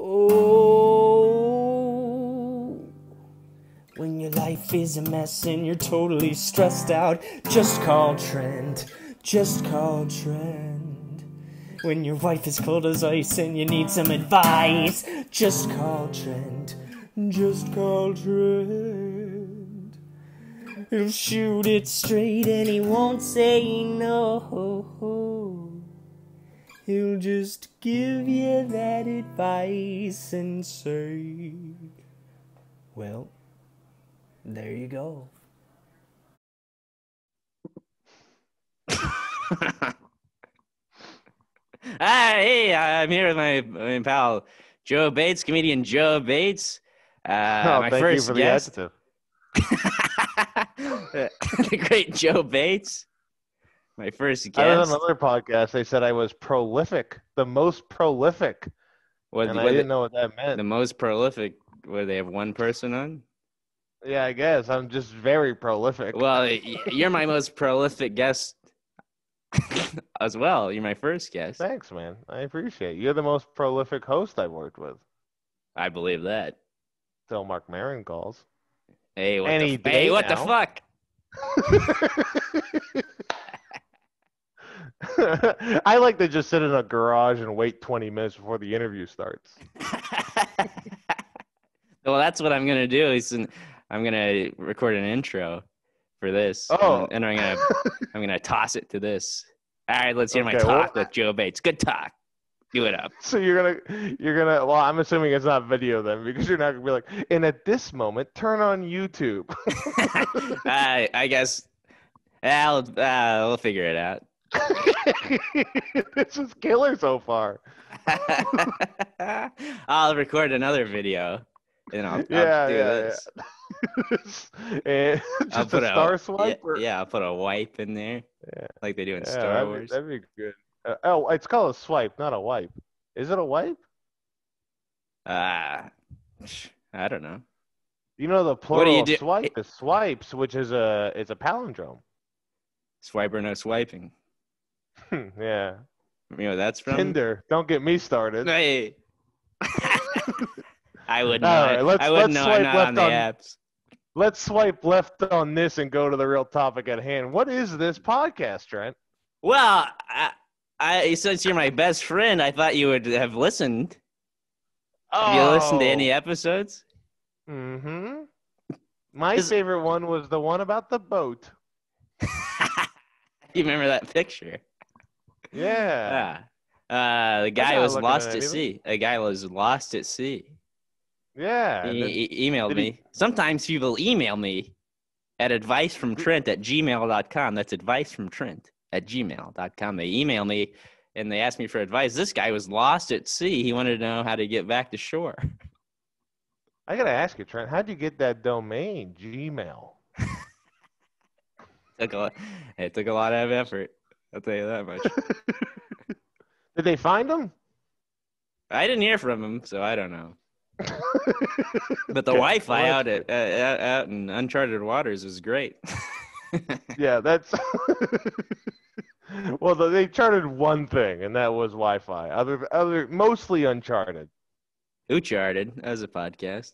Oh, when your life is a mess and you're totally stressed out, just call Trent. Just call Trent. When your wife is cold as ice and you need some advice, just call Trent. Just call Trent. He'll shoot it straight and he won't say no. He'll just give you that advice and say, well, there you go. Hey, I'm here with my pal Joe Bates, comedian Joe Bates. My thank first you for guest, the the great Joe Bates. My first guest. I was on another podcast. They said I was prolific, the most prolific, I didn't know what that meant. The most prolific. Where they have one person on? Yeah, I guess I'm just very prolific. Well, you're my most prolific guest as well. You're my first guest. Thanks, man. I appreciate it. You're the most prolific host I've worked with. I believe that. Till Mark Maron calls. Hey, what Any the fuck? I like to just sit in a garage and wait 20 minutes before the interview starts. Well, that's what I'm gonna do. I'm gonna record an intro for this. Oh, and I'm gonna toss it to this. All right, let's hear my talk with Joe Bates. Good talk. Do it up. So you're gonna. Well, I'm assuming it's not video then, because you're not gonna be like. And at this moment, turn on YouTube. I guess. We'll figure it out. This is killer so far. I'll record another video, and I'll do this. And just a star swipe? Yeah, I'll put a wipe in there, like they do in Star Wars. That'd be good. It's called a swipe, not a wipe. Is it a wipe? I don't know. You know the plural of swipe is swipes, which is it's a palindrome. Swipe or no swiping. Yeah. You know that's from Tinder. Don't get me started. Hey. I wouldn't know. Right, I wouldn't know. I'm not on the apps. Let's swipe left on this and go to the real topic at hand. What is this podcast, Trent? Well, since you're my best friend, I thought you would have listened. Have you listened to any episodes? Mm-hmm. My favorite one was the one about the boat. You remember that picture? Yeah. The guy was lost at sea. A guy was lost at sea. Yeah. He emailed me. Sometimes people email me at advicefromtrent@gmail.com. That's advicefromtrent@gmail.com. They email me and they ask me for advice. This guy was lost at sea. He wanted to know how to get back to shore. I got to ask you, Trent, how'd you get that domain, Gmail? It took a lot of effort. I'll tell you that much. Did they find him? I didn't hear from him, so I don't know. But the Wi-Fi out in uncharted waters was great. Yeah, that's. Well, they charted one thing, and that was Wi-Fi. Other mostly uncharted. Who charted? That was a podcast.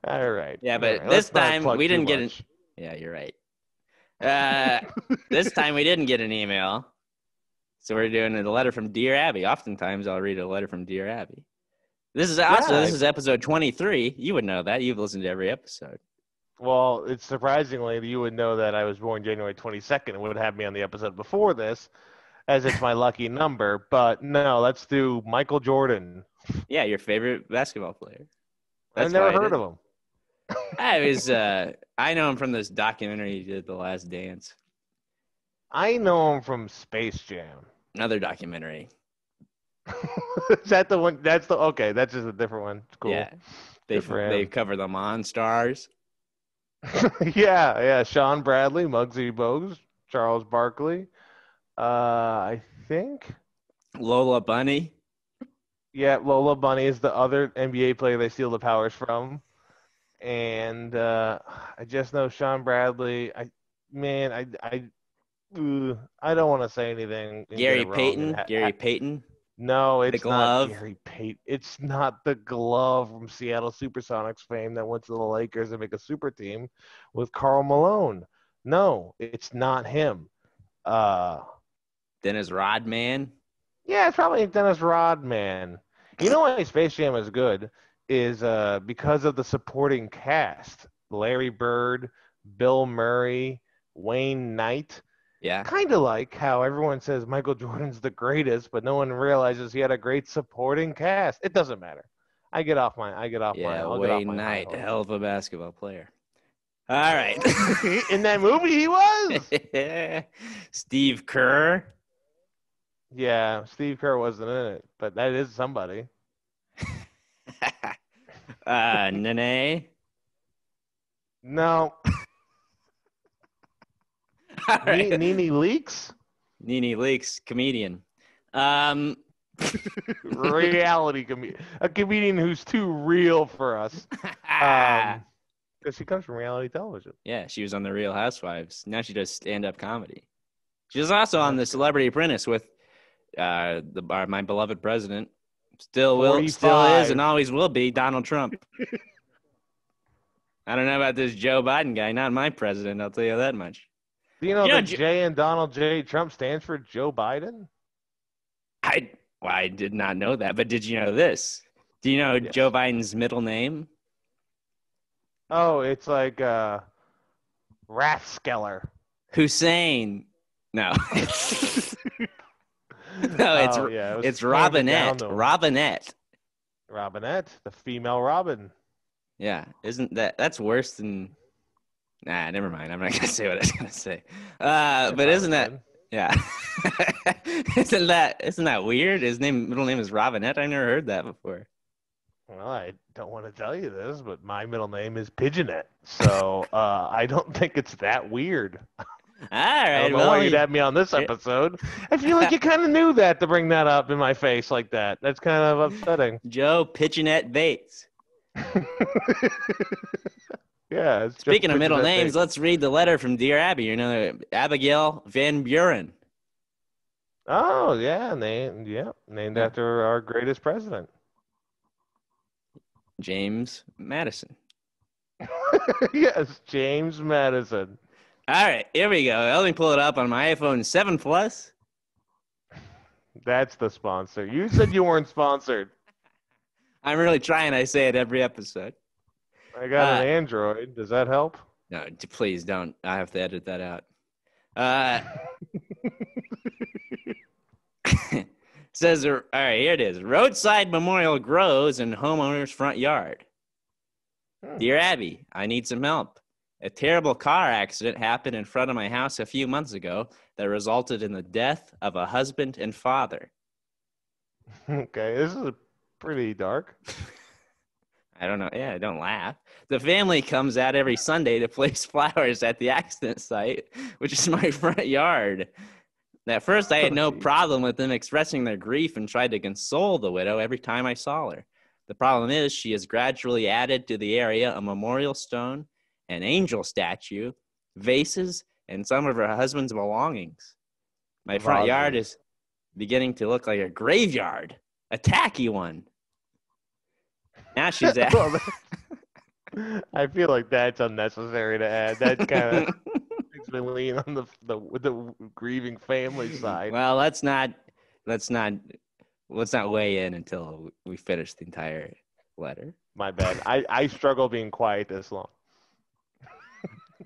All right. Yeah, but this time we didn't get an. Yeah, you're right. This time we didn't get an email, so we're doing a letter from Dear Abby. Oftentimes I'll read a letter from Dear Abby. This is episode 23. You would know that. You've listened to every episode. Well, it's surprisingly you would know that I was born January 22nd and would have me on the episode before this, as it's my lucky number. But no, let's do Michael Jordan. Yeah, your favorite basketball player. I've never heard of him. I know him from this documentary he did, The Last Dance. I know him from Space Jam. Another documentary. Is that the one? That's just a different one. Cool. Yeah, they cover the Monstars. Yeah. Sean Bradley, Muggsy Bogues, Charles Barkley. I think Lola Bunny. Yeah, Lola Bunny is the other NBA player they steal the powers from. And I just know Sean Bradley. I don't want to say anything. Gary Payton. No, The it's not glove? Gary Payton. It's not the glove from Seattle Supersonics fame that went to the Lakers and make a super team with Karl Malone. No, it's not him. Uh, Dennis Rodman? yeah, it's probably Dennis Rodman. You know why Space Jam is good is because of the supporting cast. Larry Bird, Bill Murray, Wayne Knight. Yeah. Kind of like how everyone says Michael Jordan's the greatest, but no one realizes he had a great supporting cast. It doesn't matter. I'll get off my Wayne high Knight, horse. hell of a basketball player. All right. In that movie, he was. Steve Kerr. Yeah, Steve Kerr wasn't in it, but that is somebody. Nene. No, All right. Nene Leaks, Nene Leakes, comedian. reality comedian, a comedian who's too real for us. Because she comes from reality television. Yeah, she was on The Real Housewives. Now she does stand-up comedy. She was also on The Celebrity Apprentice with my beloved president. Still is, 45. and always will be Donald Trump. I don't know about this Joe Biden guy. Not my president, I'll tell you that much. Do you know that J in Donald J. Trump stands for Joe Biden? I did not know that, but did you know this? Do you know Joe Biden's middle name? Oh, it's like Rathskeller. Hussein. No. No, it's Robinette. Robinette. Robinette, the female Robin. Yeah, that's worse than? Nah, never mind. I'm not gonna say what I was gonna say. But isn't that? Yeah. isn't that weird? His middle name is Robinette. I never heard that before. Well, I don't want to tell you this, but my middle name is Pigeonette, so I don't think it's that weird. All right. I don't know why you'd have me on this episode. I feel like you kind of knew that to bring that up in my face like that. That's kind of upsetting. Joe Pigeonette Bates. Yeah. Speaking of middle names, let's read the letter from Dear Abby. You know, Abigail Van Buren. Oh yeah, named after our greatest president, James Madison. Yes, James Madison. All right, here we go. Let me pull it up on my iPhone 7 Plus. That's the sponsor. You said you weren't sponsored. I'm really trying. I say it every episode. I got an Android. Does that help? No, please don't. I have to edit that out. Says, all right, here it is. Roadside memorial grows in homeowner's front yard. Dear Abby, I need some help. A terrible car accident happened in front of my house a few months ago that resulted in the death of a husband and father. Okay, this is pretty dark. I don't know. Yeah, don't laugh. The family comes out every Sunday to place flowers at the accident site, which is my front yard. At first, I had no problem with them expressing their grief and tried to console the widow every time I saw her. The problem is she has gradually added to the area a memorial stone, an angel statue, vases, and some of her husband's belongings. My front yard is beginning to look like a graveyard, a tacky one. Now she's at. I feel like that's unnecessary to add. That kind of makes me lean on the grieving family side. Well, let's not weigh in until we finish the entire letter. My bad. I struggle being quiet this long.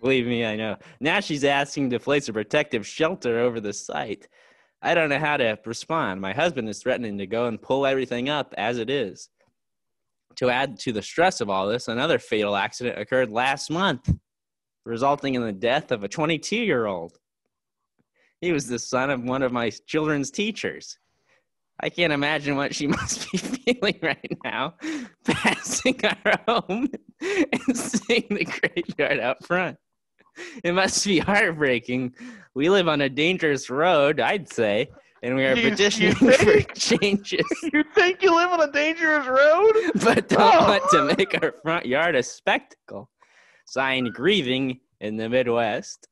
Believe me, I know. Now she's asking to place a protective shelter over the site. I don't know how to respond. My husband is threatening to go and pull everything up as it is. To add to the stress of all this, another fatal accident occurred last month, resulting in the death of a 22-year-old. He was the son of one of my children's teachers. I can't imagine what she must be feeling right now, passing our home and seeing the graveyard out front. It must be heartbreaking. We live on a dangerous road, I'd say, and we are petitioning for changes. You think you live on a dangerous road? But don't want to make our front yard a spectacle. Signed, Grieving in the Midwest.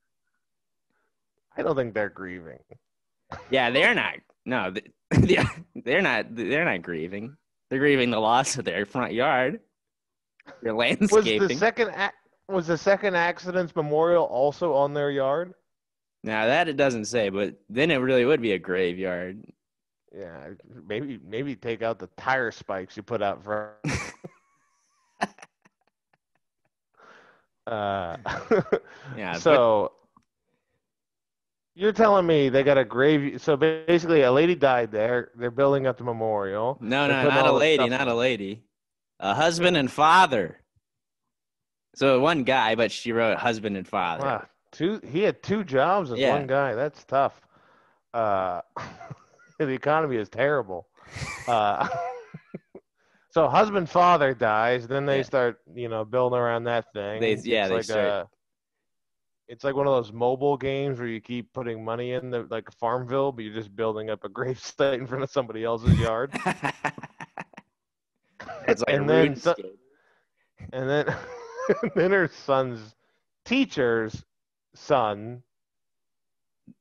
I don't think they're grieving. Yeah, they're not. No, they're They're not grieving. They're grieving the loss of their front yard. Their landscaping. Was the second accident's memorial also on their yard? Now that it doesn't say, but then it really would be a graveyard. Yeah, maybe take out the tire spikes you put out front. Yeah. So you're telling me they got a grave? So basically, a lady died there. They're building up the memorial. No, not a lady, not a lady. A husband and father. So one guy, but she wrote husband and father. Wow, he had 2 jobs as one guy. That's tough. The economy is terrible. So husband father dies, then they start building around that thing. It's like one of those mobile games where you keep putting money in, like Farmville, but you're just building up a gravesite in front of somebody else's yard. It's like RuneScape. And then then her son's teacher's son,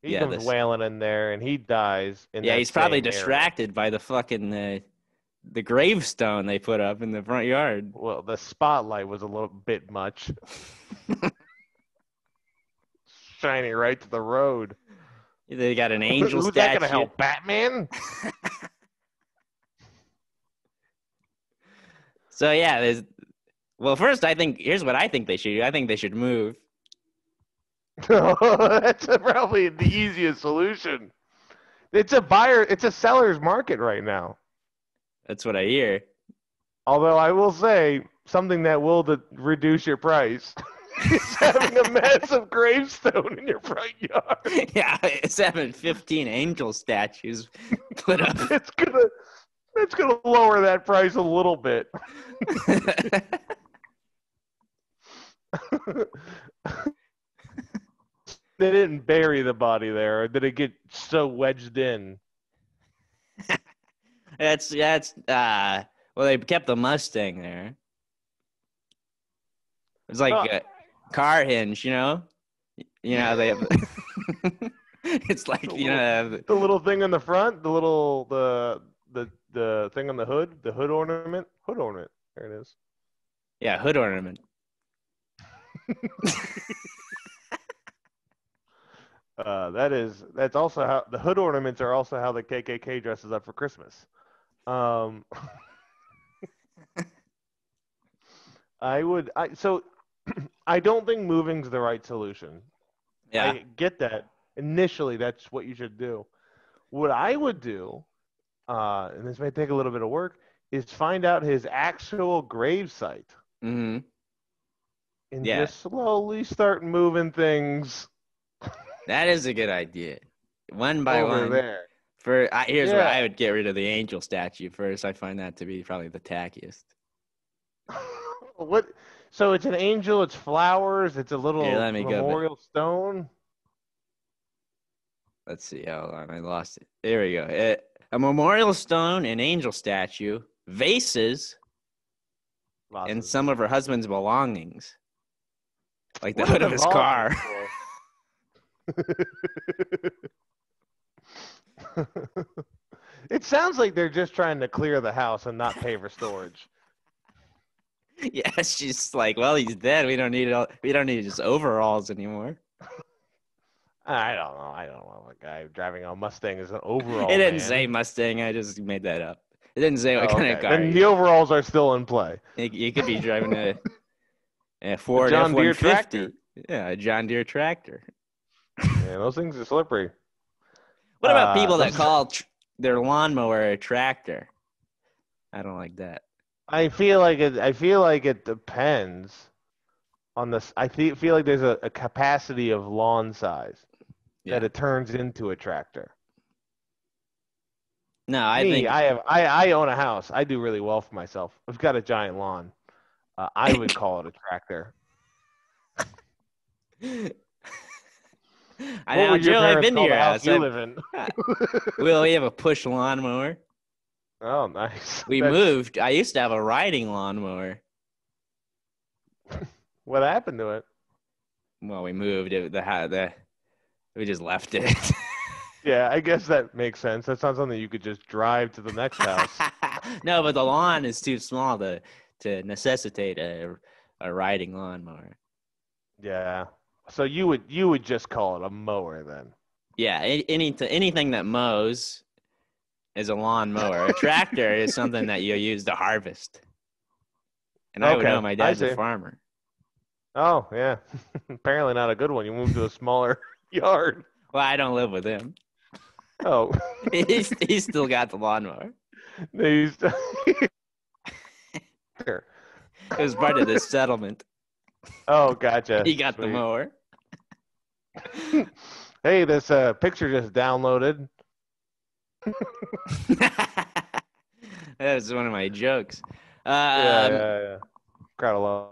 he comes wailing in there, and he dies. He's probably distracted by the fucking the gravestone they put up in the front yard. Well, the spotlight was a little bit much. Shining right to the road. They got an angel Who's statue. that gonna help, Batman? So yeah, first here's what I think they should do. I think they should move. That's probably the easiest solution. It's a seller's market right now. That's what I hear. Although I will say something that will reduce your price is having a massive gravestone in your front yard. Yeah, it's having 15 angel statues put up. It's gonna lower that price a little bit. They didn't bury the body there, or did it get so wedged in? Well, they kept the Mustang there. It's like a car hinge, you know. They have. It's like the little thing on the front, the thing on the hood, the hood ornament. There it is. Yeah, hood ornament. That's also how the hood ornaments are also how the KKK dresses up for Christmas. I don't think moving's the right solution. Yeah. I get that. Initially, that's what you should do. What I would do, and this may take a little bit of work, is find out his actual grave site. Mm-hmm. And just slowly start moving things. That is a good idea. One by one. There. Here's where I would get rid of the angel statue first. I find that to be probably the tackiest. What? So it's an angel. It's flowers. It's a little memorial stone. Let's see. Hold on. I lost it. There we go. A memorial stone, an angel statue, vases, and some of her husband's belongings. Like the hood of his car. It sounds like they're just trying to clear the house and not pay for storage. Yeah, she's like, well, he's dead. We don't need his overalls anymore. I don't know. A guy driving a Mustang is an overall. It didn't say Mustang. I just made that up. It didn't say what kind of car. Then the overalls are still in play. You could be driving a Ford John Deere F-150. tractor. Yeah, a John Deere tractor. Yeah, those things are slippery. What about people that call their lawnmower a tractor? I don't like that. I feel like it depends on this. I feel like there's a capacity of lawn size that it turns into a tractor. No, I own a house. I do really well for myself. I've got a giant lawn. I would call it a tractor. Joe, I've been to your house. You live in. We have a push lawnmower. Oh, nice. We moved. I used to have a riding lawnmower. What happened to it? Well, we moved. We just left it. Yeah, I guess that makes sense. That's not something you could just drive to the next house. No, but the lawn is too small to necessitate a riding lawnmower. Yeah. So you would just call it a mower then. Yeah, anything that mows is a lawnmower. A tractor is something that you use to harvest. And I would know Okay, my I dad's a see. farmer. Oh, yeah. Apparently not a good one. You moved to a smaller yard. Well, I don't live with him. Oh, He's still got the lawnmower. they used to... It was part of this settlement. Oh, gotcha. He got the Sweet. mower. Hey, this picture just downloaded. That was one of my jokes. Yeah. Crowd of love.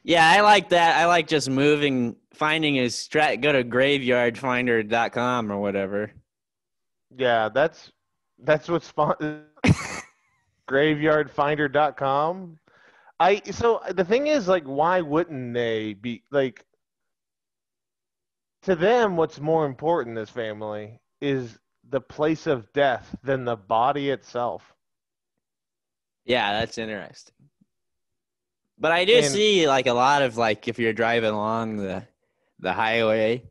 Yeah, I like that. I like just moving, finding his go to graveyardfinder.com or whatever. Yeah, that's what's fun. Graveyardfinder.com. So the thing is, like, why wouldn't they be like, to them, what's more important, this family, is the place of death than the body itself. Yeah, that's interesting. But I do And see like a lot of like if you're driving along the highway,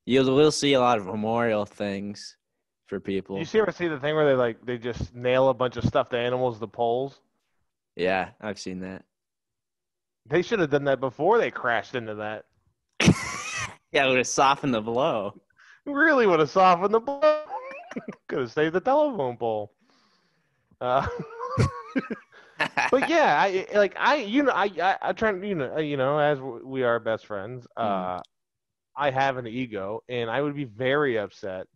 you will see a lot of memorial things for people. ever see the thing where they just nail a bunch of stuffed animals to poles? Yeah, I've seen that. They should have done that before they crashed into that. Yeah, it would have softened the blow. Really would have softened the blow. Could have saved the telephone pole. But yeah, I try to, as we are best friends, I have an ego, and I would be very upset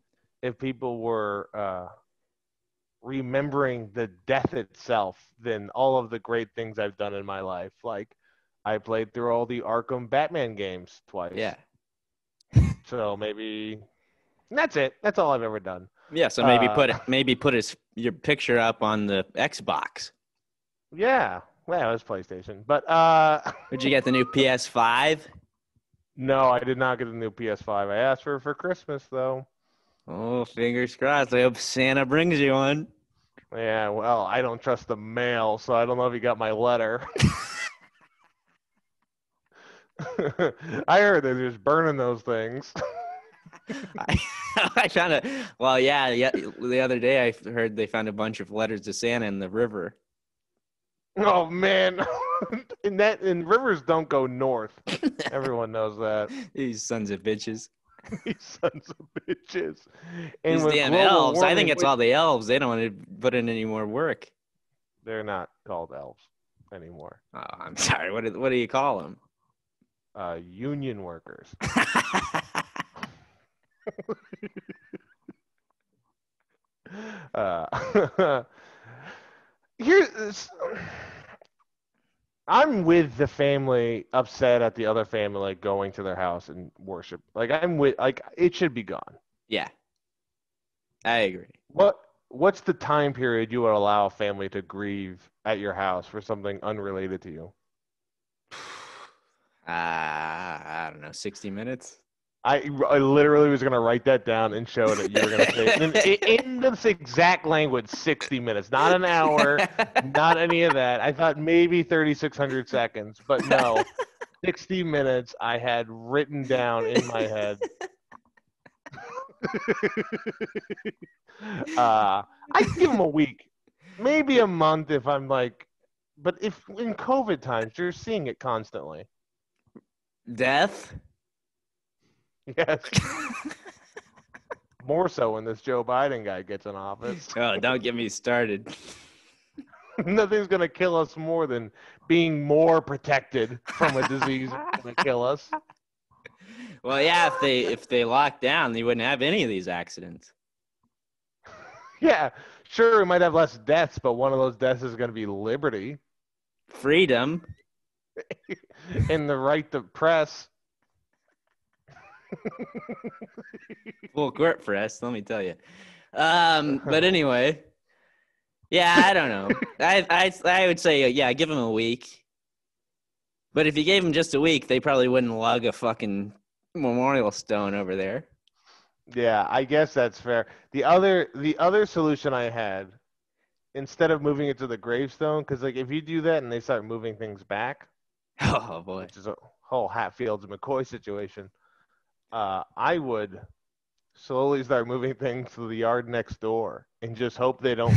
if people were remembering the death itself than all of the great things I've done in my life. Like, I played through all the Arkham Batman games twice. Yeah. So maybe that's it. That's all I've ever done. Yeah, so maybe put your picture up on the Xbox. Yeah. Well, it was PlayStation. But Did you get the new PS5? no, I did not get a new PS5. I asked for Christmas though. Oh, fingers crossed. I hope Santa brings you one. Yeah, well, I don't trust the mail, so I don't know if you got my letter. I heard they're just burning those things. I found it. Well, yeah. The other day I heard they found a bunch of letters to Santa in the river. Oh man, and rivers don't go north. Everyone knows that. These sons of bitches. These sons of bitches. And These with damn global elves. I think warming, it's all the elves. They don't want to put in any more work. they're not called elves anymore. Oh, I'm sorry. What do you call them? Union workers. Here's I'm with the family upset at the other family going to their house and worship. Like, it should be gone. Yeah, I agree. What's the time period you would allow a family to grieve at your house for something unrelated to you? I don't know, 60 minutes. I literally was going to write that down and show that you were going to say in this exact language, 60 minutes, not an hour, not any of that. I thought maybe 3,600 seconds, but no, 60 minutes I had written down in my head. I'd give them a week, maybe a month if I'm like, but if in COVID times, you're seeing it constantly. Death? Yes. More so when this Joe Biden guy gets in office. Oh, don't get me started. Nothing's going to kill us more than being more protected from a disease that's going to kill us. Well, yeah, if they lock down, they wouldn't have any of these accidents. Yeah, sure, we might have less deaths, but one of those deaths is going to be liberty. Freedom. And the right to press. Full court press, let me tell you. But anyway, yeah, I don't know. I would say, yeah, give them a week. But if you gave them just a week, they probably wouldn't lug a fucking memorial stone over there. Yeah, I guess that's fair. The other solution I had, instead of moving it to the gravestone, because like if you do that and they start moving things back, Oh boy. which is a whole Hatfields and McCoy situation, I would slowly start moving things to the yard next door and just hope they don't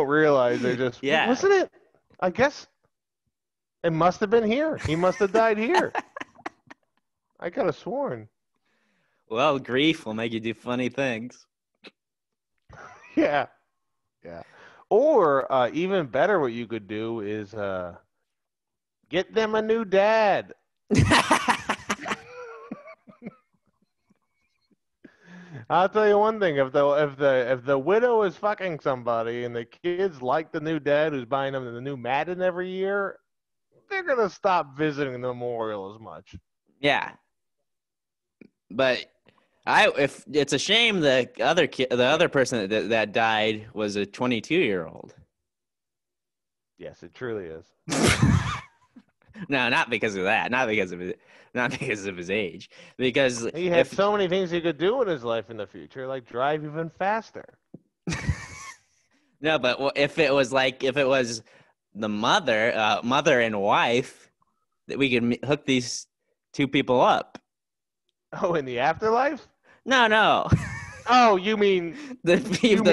realize they're just Yeah. wasn't it? I guess it must have been here. He must have died here. I could have sworn. Well, grief will make you do funny things. Yeah, yeah. Or even better, what you could do is get them a new dad. I'll tell you one thing: if the widow is fucking somebody and the kids like the new dad who's buying them the new Madden every year, they're gonna stop visiting the memorial as much. Yeah, but if it's a shame the other person that died was a 22-year-old. Yes, it truly is. No, not because of that. Not because of his age. Because He had so many things he could do in his life in the future, like drive even faster. no, but if it was the mother and wife, that we could hook these two people up. Oh, in the afterlife? No. Oh, you mean the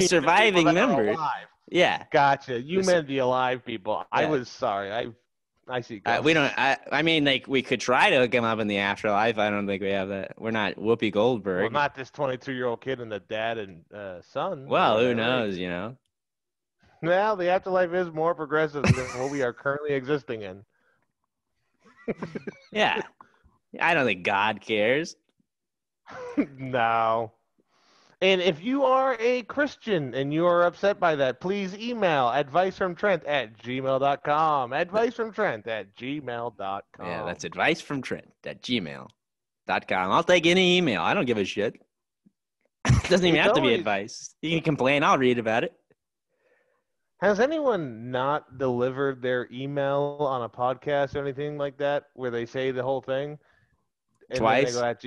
surviving the people that are member. alive. Yeah. Gotcha. You meant the alive people. I was sorry. I see ghosts. We don't. I mean, like we could try to hook him up in the afterlife. I don't think we have that. We're not Whoopi Goldberg. Well, not this 22-year-old kid and the dad and son. Well, who knows? You know. Well, the afterlife is more progressive than what we are currently existing in. Yeah. I don't think God cares. No. And if you are a Christian and you are upset by that, please email advicefromtrent@gmail.com. Advicefromtrent@gmail.com. Yeah, that's advicefromtrent@gmail.com. I'll take any email. I don't give a shit. It doesn't even have to be advice. You can complain. I'll read about it. Has anyone not delivered their email on a podcast or anything like that where they say the whole thing? And Twice? then they go at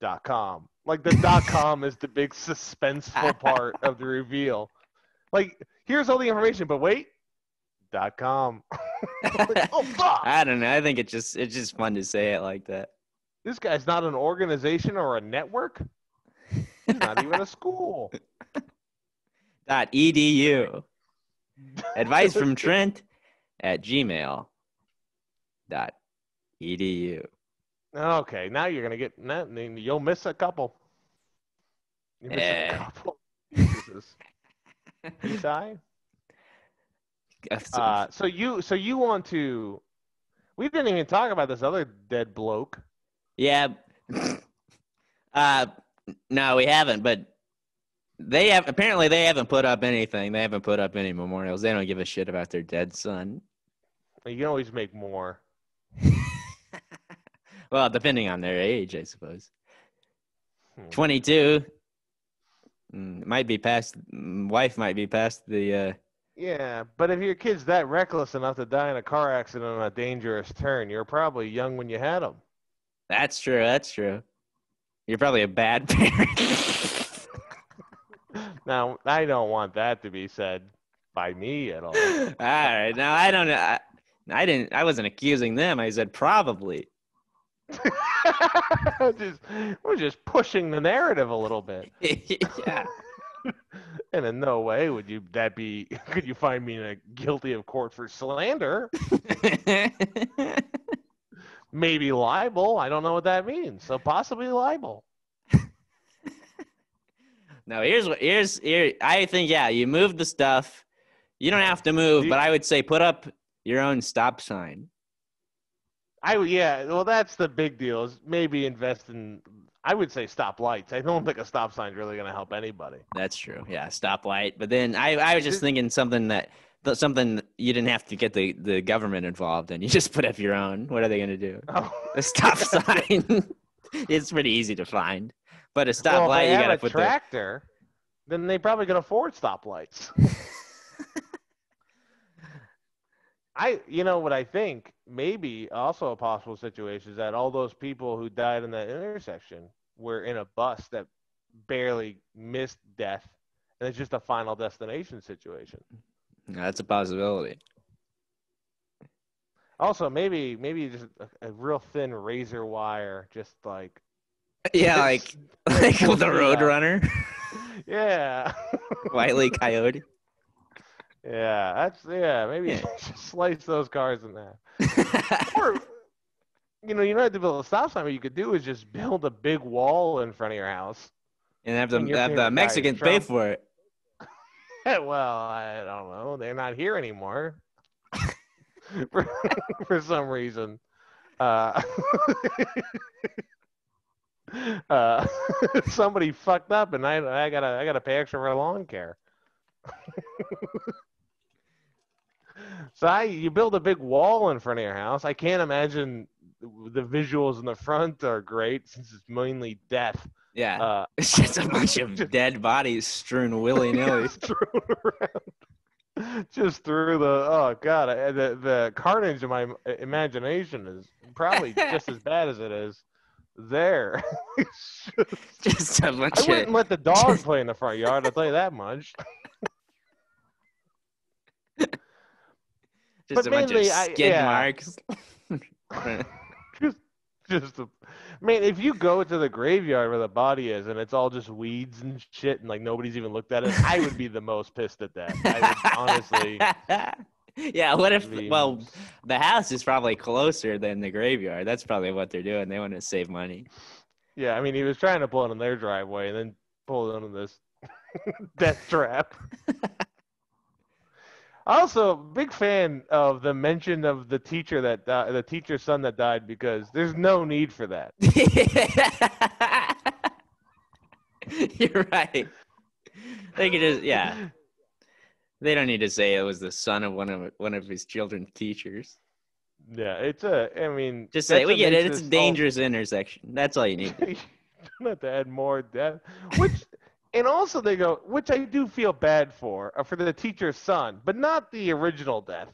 gmail.com. Like the .com is the big suspenseful part of the reveal. Like, here's all the information, but wait, .com. Like, oh fuck! I don't know. I think it's just fun to say it like that. This guy's not an organization or a network. He's not even a school. .edu. Advice from Trent @gmail.edu. Okay, now you're gonna get. You'll miss a couple. You miss a couple. Jesus. You shy? So you want to? We didn't even talk about this other dead bloke. Yeah. No, we haven't. But they haven't put up anything. They haven't put up any memorials. They don't give a shit about their dead son. You can always make more. Well, depending on their age, I suppose. 22 might be past. Wife might be past the. Yeah, but if your kid's that reckless enough to die in a car accident on a dangerous turn, you're probably young when you had him. That's true. You're probably a bad parent. Now, I don't want that to be said by me at all. All right. Now, I don't know. I wasn't accusing them. I said probably. We're just pushing the narrative a little bit. Yeah. And in no way could you find me guilty of court for slander? Maybe libel. I don't know what that means. So possibly libel. No, I think, yeah, you move the stuff. You don't have to move, but I would say put up your own stop sign. Well, that's the big deal is maybe invest in, I would say stop lights. I don't think a stop sign is really going to help anybody. That's true. Yeah, stoplight. But then I was just thinking something you didn't have to get the government involved in. You just put up your own. What are they going to do? Oh. A stop sign. It's pretty easy to find. But a stoplight, you got to put a tractor, then they probably can afford stoplights. What I think maybe also a possible situation is that all those people who died in that intersection were in a bus that barely missed death, and it's just a final destination situation. That's a possibility. Also, maybe just a real thin razor wire, just like Yeah, like full the speed up. Roadrunner, Yeah. Wile E. Coyote. Yeah, maybe Yeah. just slice those cars in half. Or you don't have to build a stop sign. What you could do is just build a big wall in front of your house. And have I mean, your the favorite guy is Mexicans pay Trump. for it. Well, I don't know. They're not here anymore for, for some reason. Uh, uh, somebody fucked up, and I gotta pay extra for lawn care. So you build a big wall in front of your house. I can't imagine the visuals in the front are great since it's mainly death. Yeah, it's just a bunch of dead bodies strewn willy nilly. Strewn around. Just through oh god, the carnage in my imagination is probably just as bad as it is there. Just a bunch I wouldn't let the dog play in the front yard. I'll tell you that much. Just a bunch of skid marks. Man, if you go to the graveyard where the body is and it's all just weeds and shit and like nobody's even looked at it, I would be the most pissed at that. I would honestly. Yeah, what if? Well, the house is probably closer than the graveyard. That's probably what they're doing. They want to save money. Yeah, I mean, he was trying to pull it in their driveway and then pull it into this death trap. Also, big fan of the mention of the teacher the teacher's son that died, because there's no need for that. You're right. They could just They don't need to say it was the son of one of his children's teachers. Yeah, just say we get it. It's a dangerous intersection. That's all you need. You don't have to add more death. And also they go, which I do feel bad for the teacher's son, but not the original death.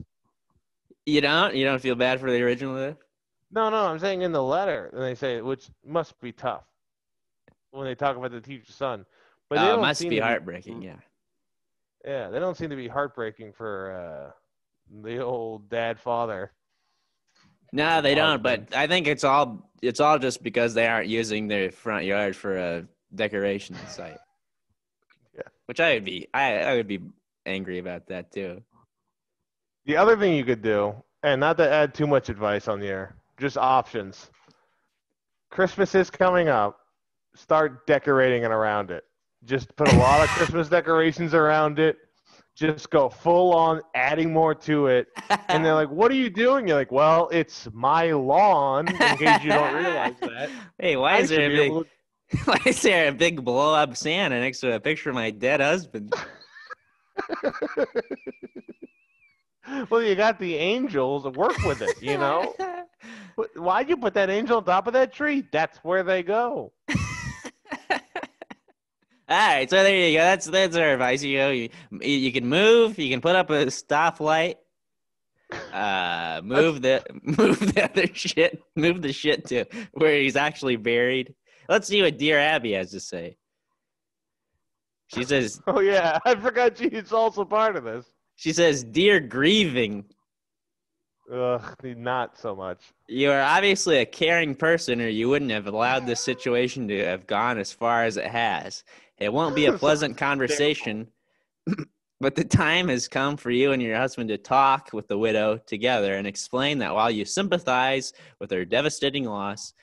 You don't feel bad for the original death? No, I'm saying in the letter, and they say, which must be tough when they talk about the teacher's son. But it must be heartbreaking, yeah. Yeah, they don't seem to be heartbreaking for the old father. No, they don't. But I think it's all just because they aren't using their front yard for a decoration site. Yeah, which I would be angry about that too. The other thing you could do, and not to add too much advice on the air, just options. Christmas is coming up. Start decorating it around it. Just put a lot of Christmas decorations around it. Just go full on, adding more to it. And they're like, what are you doing? You're like, well, it's my lawn, in case you don't realize that. Hey, why is there a big blow-up Santa next to a picture of my dead husband? Well, you got the angels. Work with it, Why'd you put that angel on top of that tree? That's where they go. All right, so there you go. That's our advice. You can move. You can put up a stoplight. Move the other shit. Move the shit to where he's actually buried. Let's see what Dear Abby has to say. She says, "Oh yeah, I forgot she's also part of this." She says, "Dear grieving." Ugh, not so much. You are obviously a caring person, or you wouldn't have allowed this situation to have gone as far as it has. It won't be a pleasant conversation, but the time has come for you and your husband to talk with the widow together and explain that while you sympathize with her devastating loss,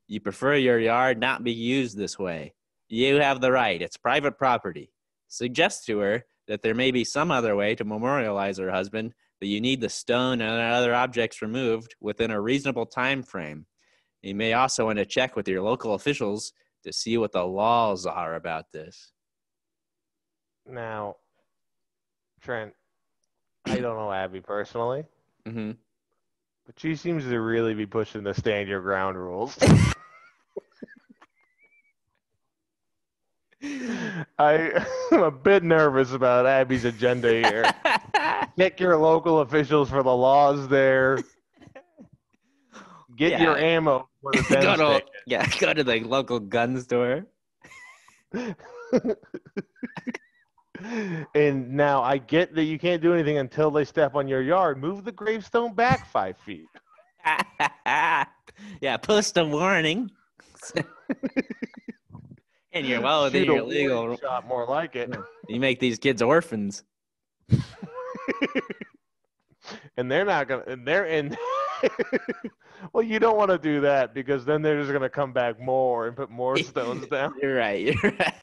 you prefer your yard not be used this way. You have the right. It's private property. Suggest to her that there may be some other way to memorialize her husband, but you need the stone and other objects removed within a reasonable time frame. You may also want to check with your local officials to see what the laws are about this. Now, Trent, I don't know Abby personally, but she seems to really be pushing the stand your ground rules. I'm a bit nervous about Abby's agenda here. Check your local officials for the laws there. Get your Yeah. ammo for the go Dennis to go to the local gun store. And now I get that you can't do anything until they step on your yard. Move the gravestone back 5 feet. Yeah, post a warning. And you're well within Shoot a your warning legal. shot, more like it. You make these kids orphans. And they're not gonna. And they're in. Well, you don't want to do that because then they're just gonna come back more and put more stones down. You're right. You're right.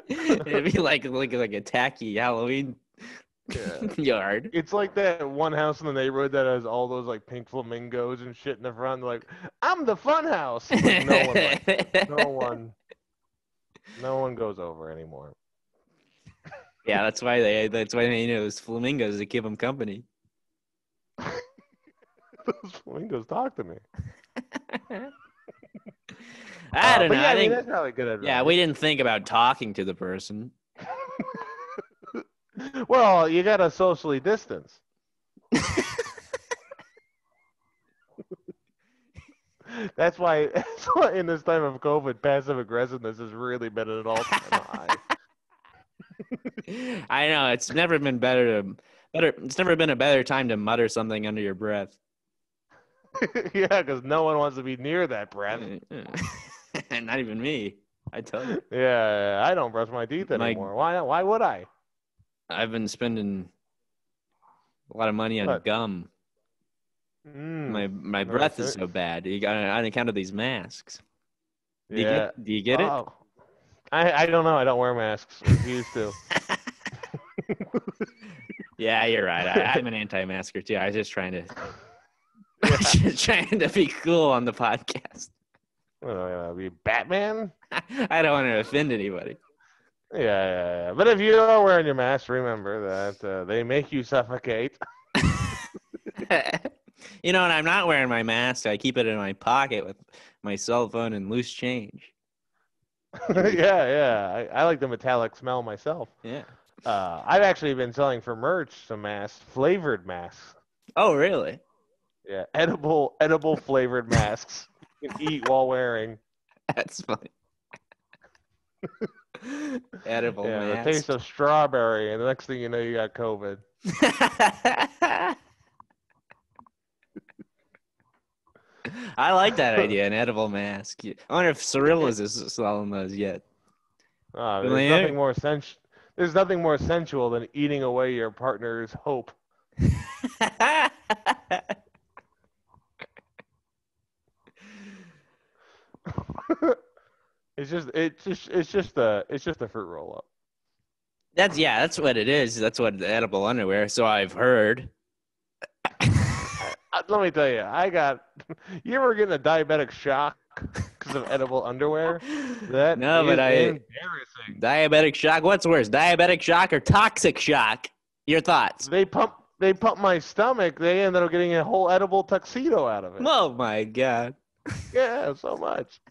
It'd be like a tacky Halloween yard. It's like that one house in the neighborhood that has all those like pink flamingos and shit in the front. They're like, I'm the fun house. Like, no one goes over anymore. Yeah, that's why they those flamingos to keep them company. Those flamingos talk to me. I don't know. Yeah, I think that's probably good advice. yeah, we didn't think about talking to the person. Well, you gotta socially distance. That's why in this time of COVID, passive aggressiveness has really been at an all-time high. I know it's never been It's never been a better time to mutter something under your breath. Yeah, because no one wants to be near that breath. Not even me. I tell you. Yeah, I don't brush my teeth anymore. Why would I? I've been spending a lot of money on gum. My breath is so bad. On account of these masks. Do you get it? I don't know. I don't wear masks. Refuse to. Yeah, you're right. I'm an anti-masker too. I was just trying to be cool on the podcast. Be Batman? I don't want to offend anybody. Yeah. But if you are wearing your mask, remember that they make you suffocate. When I'm not wearing my mask, I keep it in my pocket with my cell phone and loose change. Yeah. I like the metallic smell myself. Yeah. I've actually been selling for merch some masks, flavored masks. Oh, really? Yeah, edible flavored masks you can eat while wearing. That's funny. Edible mask. The taste of strawberry, and the next thing you know, you got COVID. I like that idea, an edible mask. I wonder if Cirillas is selling those yet. There's nothing more sensual than eating away your partner's hope. It's just a fruit roll up. That's what it is. That's what edible underwear. So I've heard. Let me tell you, you ever getting a diabetic shock because of edible underwear? Embarrassing. Diabetic shock. What's worse, diabetic shock or toxic shock? Your thoughts? They pump my stomach. They ended up getting a whole edible tuxedo out of it. Oh my god. Yeah, so much.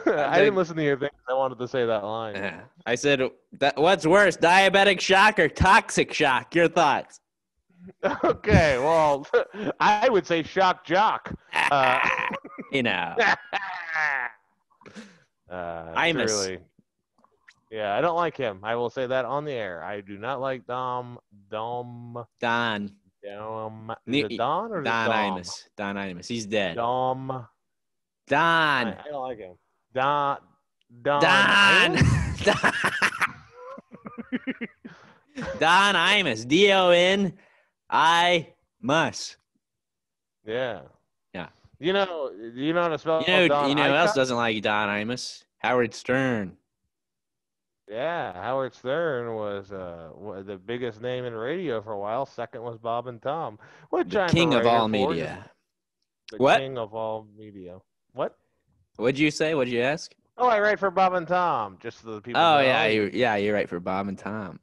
I didn't listen to your thing. I wanted to say that line. I said, what's worse, diabetic shock or toxic shock? Your thoughts? Okay, well, I would say shock jock. I miss. Really, yeah, I don't like him. I will say that on the air. I do not like Don. Don. Is it Don or Don Dom? Imus. Don Imus. He's dead. Don. I don't like him. Don. Don Imus. DONIMUS. Yeah. Yeah. Do you know how to spell Don? You know who else doesn't like Don Imus? Howard Stern. Yeah, Howard Stern was the biggest name in radio for a while. Second was Bob and Tom. The king of all media. King of all media. What? What'd you say? What'd you ask? Oh, I write for Bob and Tom. Just so the people. Oh, yeah, you're right for Bob and Tom.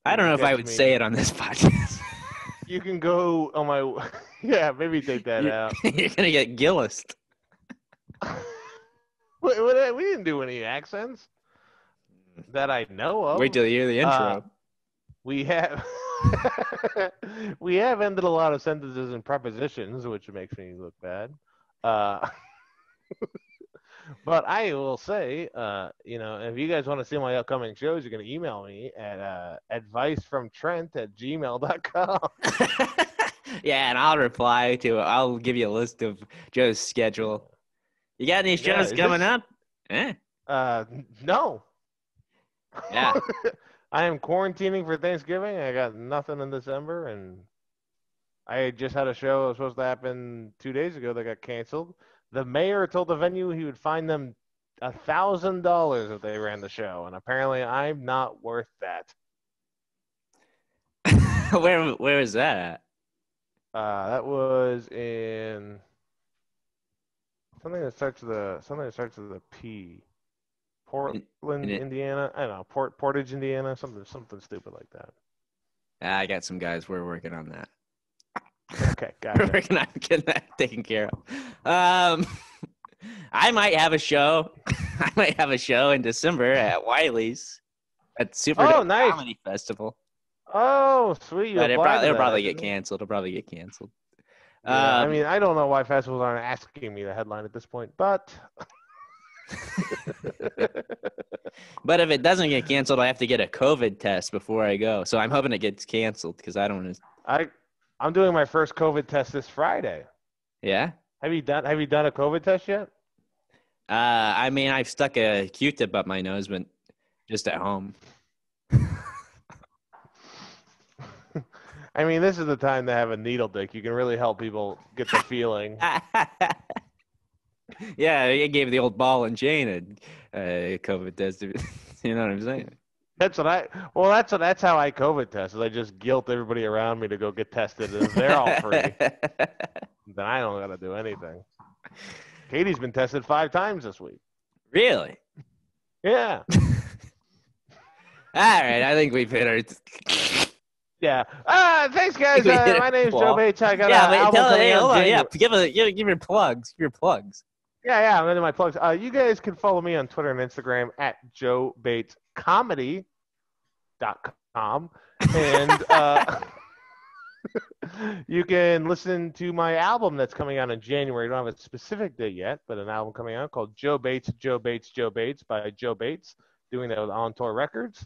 I don't know if I would say it on this podcast. You can go on my. Yeah, maybe take that out. You're gonna get Gillised. We didn't do any accents that I know of. Wait till you hear the intro. We have we have ended a lot of sentences and prepositions, which makes me look bad. But I will say, if you guys want to see my upcoming shows, you're going to email me at advicefromtrent@gmail.com. Yeah, and I'll reply to it. I'll give you a list of Joe's schedule. You got any Yeah, shows coming up? Eh? No. Yeah. I am quarantining for Thanksgiving. I got nothing in December, and I just had a show that was supposed to happen 2 days ago that got canceled. The mayor told the venue he would fine them $1,000 if they ran the show, and apparently I'm not worth that. Where is that at? That was in something that starts with a P. Portland, Indiana. I don't know, Portage, Indiana. Something stupid like that. I got some guys. We're working on that. Okay, gotcha. We're working on getting that taken care of. I might have a show. I might have a show in December at Wiley's at Super nice. Comedy Festival. Oh, sweet! But it'll probably get canceled. Yeah, I mean, I don't know why festivals aren't asking me to headline at this point, but. But if it doesn't get canceled, I have to get a COVID test before I go. So I'm hoping it gets canceled because I don't. I'm doing my first COVID test this Friday. Yeah. Have you done a COVID test yet? I mean, I've stuck a Q-tip up my nose, but just at home. I mean, this is the time to have a needle dick. You can really help people get the feeling. Yeah, I gave the old ball and chain a COVID test. You know what I'm saying? That's how I COVID test. Is I just guilt everybody around me to go get tested, and if they're all free, then I don't got to do anything. Katie's been tested 5 times this week. Really? Yeah. All right, I think we've hit our. Yeah. Thanks, guys. My name's Joe Bates. I got an album coming out. Hold on. Yeah, give your plugs. Give your plugs. Yeah. I'm into my plugs. You guys can follow me on Twitter and Instagram at JoeBatesComedy.com. And you can listen to my album that's coming out in January. I don't have a specific date yet, but an album coming out called Joe Bates by Joe Bates, doing that with On Tour Records.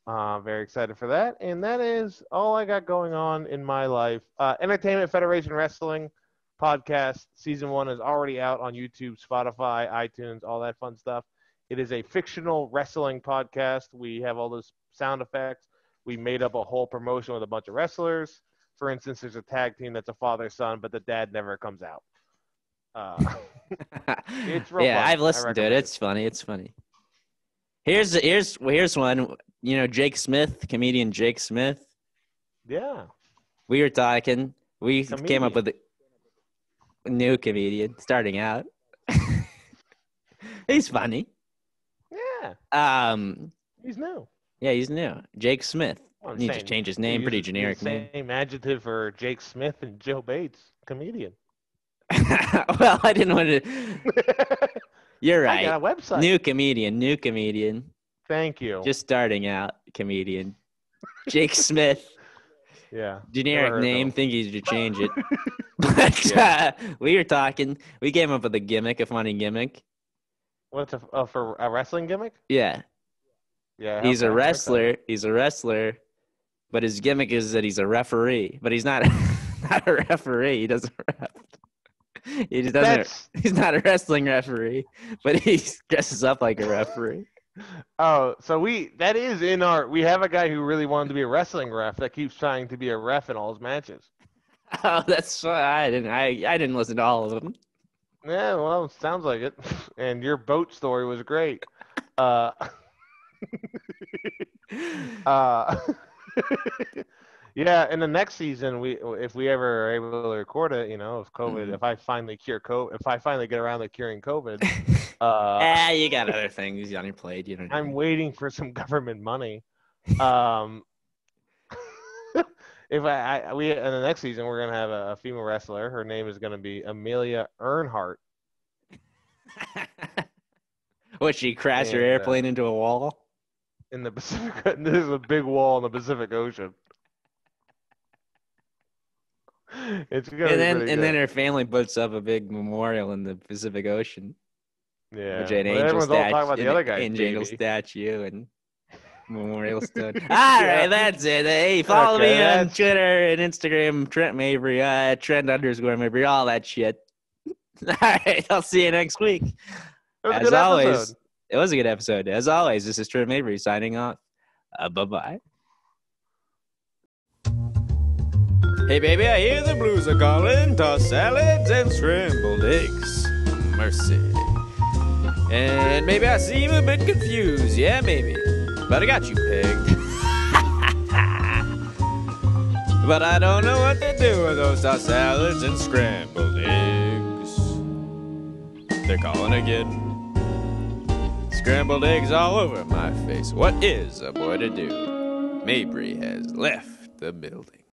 Very excited for that. And that is all I got going on in my life. Entertainment Federation Wrestling podcast. Season 1 is already out on YouTube, Spotify, iTunes, all that fun stuff. It is a fictional wrestling podcast. We have all those sound effects. We made up a whole promotion with a bunch of wrestlers. For instance, there's a tag team that's a father-son, but the dad never comes out. It's real fun. I've listened to it. It's funny. Here's one. Jake Smith, comedian Jake Smith. Yeah. We were talking. We came up with a new comedian starting out. He's funny. Yeah. He's new. Yeah, he's new. Jake Smith. Need to change his name. Pretty generic name. Same adjective for Jake Smith and Joe Bates, comedian. Well, I didn't want to. You're right. I got a website. New comedian. Thank you. Just starting out, comedian. Jake Smith. Yeah. Generic name. Think he should change it. But we were talking. We came up with a funny gimmick. What's for a wrestling gimmick? Yeah. Yeah. He's a wrestler, but his gimmick is that he's a referee. But he's not a referee. He doesn't ref. He's not a wrestling referee, but he dresses up like a referee. Oh, so we have a guy who really wanted to be a wrestling ref that keeps trying to be a ref in all his matches. Oh, that's I didn't listen to all of them. Yeah, well, it sounds like it. And your boat story was great. Yeah, in the next season, if we ever are able to record it, if COVID, if I finally cure COVID, if I finally get around to curing COVID, you got other things on your plate. I'm waiting for some government money. If in the next season we're gonna have a female wrestler. Her name is gonna be Amelia Earnhardt. What, she crashed her And, airplane into a wall? in the Pacific. There's a big wall in the Pacific Ocean. It's gonna be pretty And then good. her family puts up a big memorial in the Pacific Ocean. Yeah. Which an Well, angel everyone's all talking about statue, the other guy's angel baby. statue, and memorial stone. All Yeah. right, that's it. Hey, follow Okay, me on that's- Twitter and Instagram, Trent Mabry, Trent_Mabry, all that shit. All right, I'll see you next week. It was a As good always, episode. it was a good episode. As always, this is Trent Mabry signing off. Bye-bye. Hey, baby, I hear the blues are calling. Tossed salads and scrambled eggs. Mercy. And maybe I seem a bit confused. Yeah, maybe. But I got you pegged. But I don't know what to do with those tossed salads and scrambled eggs. They're calling again. Scrambled eggs all over my face. What is a boy to do? Mabry has left the building.